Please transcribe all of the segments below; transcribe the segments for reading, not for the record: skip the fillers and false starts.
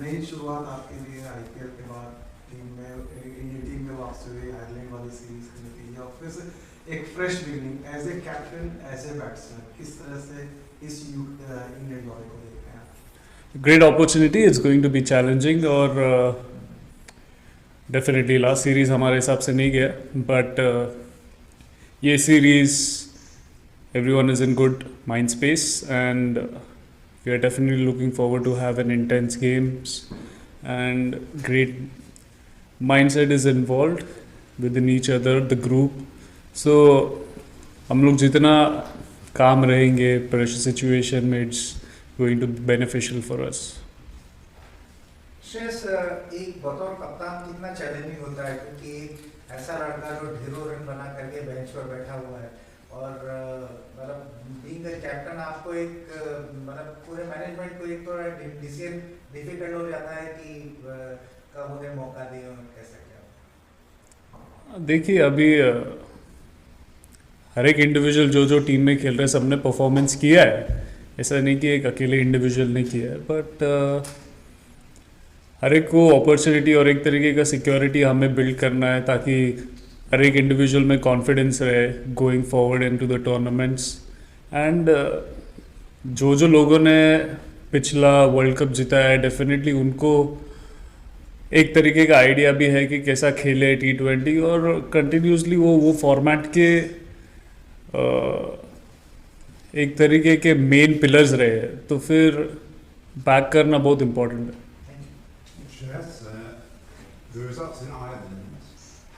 नई शुरुआत आपके लिए आईपीएल के बाद टीम में इंडियन टीम में वापस हुई, आयरलैंड वाली सीरीज के नतीजे और फिर से एक fresh beginning as a captain as a batsman, किस तरह से इस इंग्लैंड वाले को देख रहे हैं? Great opportunity. It's going to be challenging और डेफिनेटली लास्ट सीरीज़ हमारे हिसाब से नहीं गया, बट ये series everyone is in good mind space and we are definitely looking forward to have an intense games and great mindset is involved within each other, the group. So हम लोग जितना काम रहेंगे प्रेशर सिचुएशन में, it's going to be beneficial for us. Shreyas, एक बतौर कप्तान कितना चैलेंजिंग होता है, क्योंकि ऐसा लड़का जो ढेरों रन बना करके बेंच पर बैठा हुआ है और मतलब बीइंग अ कैप्टन आपको एक मतलब पूरे मैनेजमेंट को एक तो डिसीजन डिफिकल्ट हो जाता है कि कब उन्हें मौका दें और कैसे क्या। देखिए अभी हर एक इंडिविजुअल जो टीम में खेल रहे हैं सबने परफॉर्मेंस किया है, ऐसा नहीं कि एक अकेले इंडिविजुअल ने किया है, बट हर एक को अपॉर्चुनिटी और एक तरीके का सिक्योरिटी हमें बिल्ड करना है ताकि हर एक इंडिविजुअल में कॉन्फिडेंस रहे going forward into the tournaments. And जो लोगों ने पिछला वर्ल्ड कप जीता है डेफिनेटली उनको एक तरीके का आइडिया भी है कि कैसा खेले T20 और कंटिन्यूसली वो फॉर्मेट के एक तरीके के मेन पिलर्स रहे हैं, तो फिर बैक करना बहुत इम्पोर्टेंट है। Shreyas, the results in Ireland,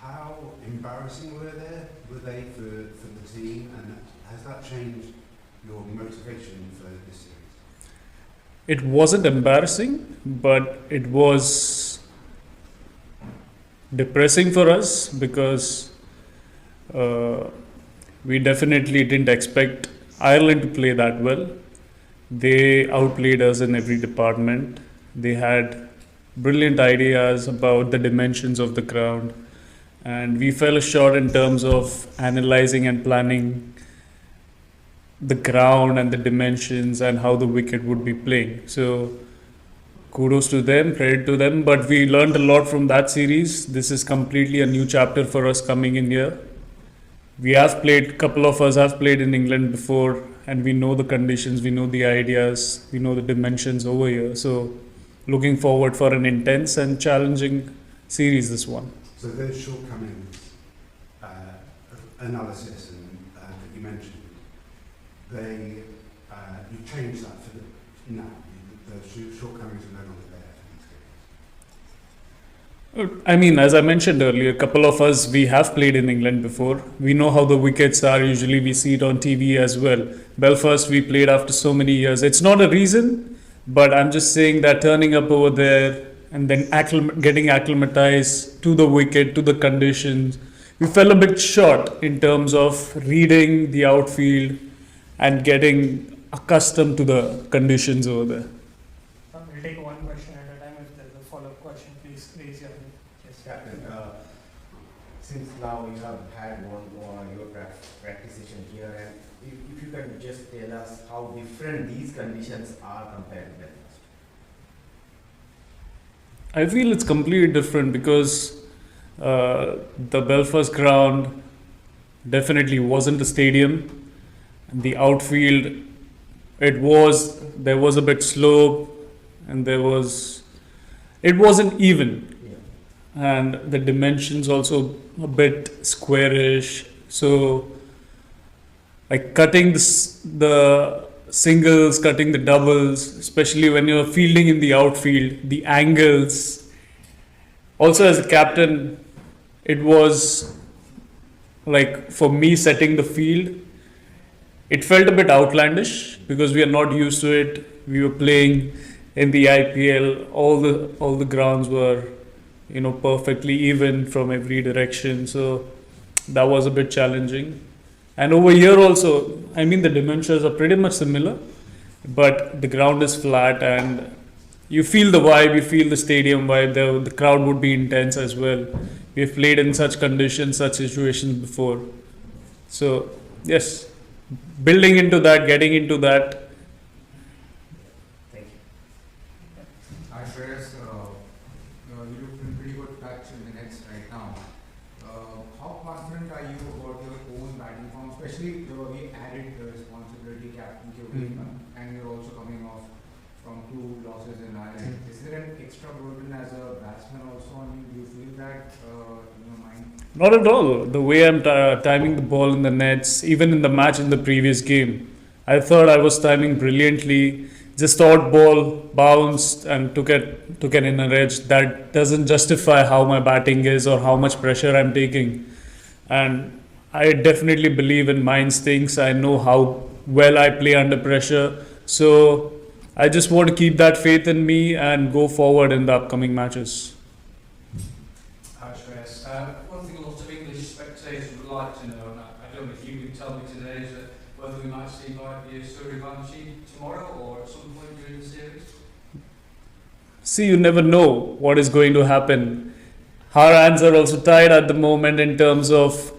how embarrassing were they for the team, and has that changed your motivation for this series? It wasn't embarrassing, but it was depressing for us because we definitely didn't expect Ireland to play that well. They outplayed us in every department. They had brilliant ideas about the dimensions of the ground, and we fell short in terms of analyzing and planning the ground and the dimensions and how the wicket would be playing. So kudos to them, credit to them, but we learned a lot from that series. This is completely a new chapter for us coming in here. We have played, couple of us have played in England before, and we know the conditions, we know the ideas, we know the dimensions over here. So looking forward for an intense and challenging series, this one. So those shortcomings, analysis that you mentioned, you changed that for now. The shortcomings are no longer there for these games. I mean, as I mentioned earlier, a couple of us, we have played in England before. We know how the wickets are. Usually we see it on TV as well. Belfast, we played after so many years. It's not a reason, but I'm just saying that turning up over there and then getting acclimatized to the wicket, to the conditions, we fell a bit short in terms of reading the outfield and getting accustomed to the conditions over there. We'll take one question at a time. If there's a follow-up question, please raise your hand. Yes, Captain, since now you have had your practice session here, and if you can just tell us how different these conditions are compared to Belfast. I feel it's completely different because the Belfast ground definitely wasn't a stadium. The outfield, there was a bit slope, and it wasn't even. Yeah. And the dimensions also a bit squarish. So, like cutting the singles, cutting the doubles, especially when you're fielding in the outfield, the angles. Also, as a captain, it was like for me setting the field. It felt a bit outlandish because we are not used to it. We were playing in the IPL. All the grounds were, perfectly even from every direction. So that was a bit challenging. And over here also, the dimensions are pretty much similar, but the ground is flat and you feel the vibe, you feel the stadium vibe. The crowd would be intense as well. We've played in such conditions, such situations before. So yes, building into that, getting into that. Thank you. Shreyas, you look in pretty good touch in the nets right now. How confident are you about your own batting form, especially we added the responsibility captain to your and you're also coming off from 2 losses in Ireland. Is there an extra burden as a batsman also on you? Do you feel that in your mind? Not at all. The way I'm timing the ball in the nets, even in the match in the previous game, I thought I was timing brilliantly. Just odd ball bounced and took an inner edge. That doesn't justify how my batting is or how much pressure I'm taking. And I definitely believe in my instincts. I know how well I play under pressure. So I just want to keep that faith in me and go forward in the upcoming matches. Hi, Shreyas. One thing a lot of English spectators would like to know, and I don't know if you can tell me today, is that whether we might see Suryavanshi tomorrow or at some point during the series? See, you never know what is going to happen. Our hands are also tied at the moment in terms of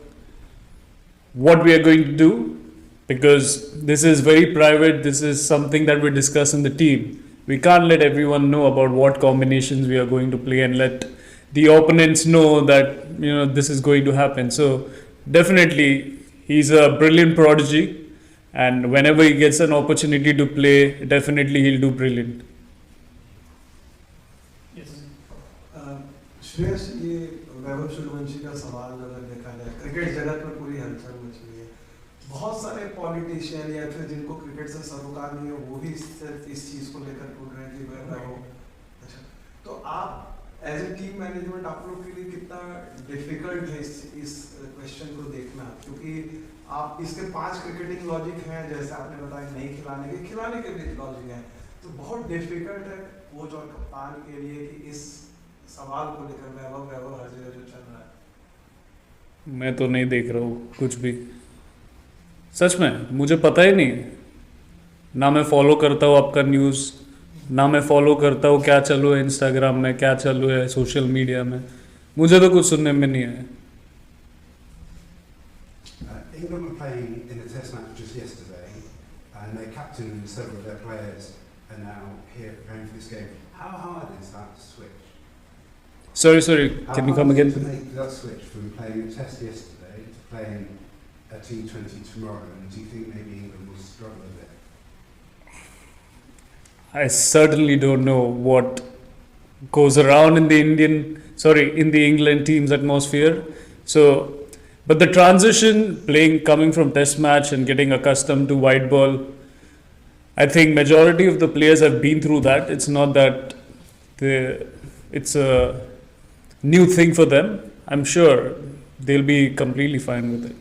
what we are going to do, because this is very private. This is something that we discuss in the team. We can't let everyone know about what combinations we are going to play and let the opponents know that this is going to happen. So definitely he's a brilliant prodigy, and whenever he gets an opportunity to play, definitely he'll do brilliant. Yes. Shreyas, ये वैभव सूर्यवंशी का सवाल अगर देखा जाए, cricket जगत में पूरी हलचल मच रही है। बहुत सारे पॉलिटिशियन या फिर जिनको क्रिकेट से सरोकार नहीं है, वो भी इस चीज़ को लेकर टूट रहे हैं कि वैभव। अच्छा, तो आप एज ए टीम मैनेजमेंट आप लोग के लिए कितना डिफिकल्ट है इस क्वेश्चन को देखना, क्योंकि आप इसके 5 क्रिकेटिंग लॉजिक हैं, जैसे आपने बताया, नहीं खिलाने के भी लॉजिक हैं, तो बहुत डिफिकल्ट है कोच और कप्तान के लिए कि इस सवाल को लेकर वैभव हर जगह जो चल रहा है। मैं तो नहीं देख रहा हूँ कुछ भी, सच में मुझे पता ही नहीं। ना मैं फॉलो करता हूँ आपका न्यूज़, ना मैं फॉलो करता हूँ क्या चालू है इंस्टाग्राम में, क्या चालू है सोशल मीडिया में। मुझे तो कुछ सुनने में नहीं आया। England were playing in a test match just yesterday, and their captain and several of their players are now here preparing for this game. How hard is that switch? Sorry, can you come again? How hard is it to make that switch from playing a test yesterday to playing a T20 tomorrow, and do you think maybe England will struggle a bit? I certainly don't know what goes around in the England team's atmosphere. So, but the transition, coming from test match and getting accustomed to white ball, I think majority of the players have been through that. It's not that it's a new thing for them. I'm sure they'll be completely fine with it.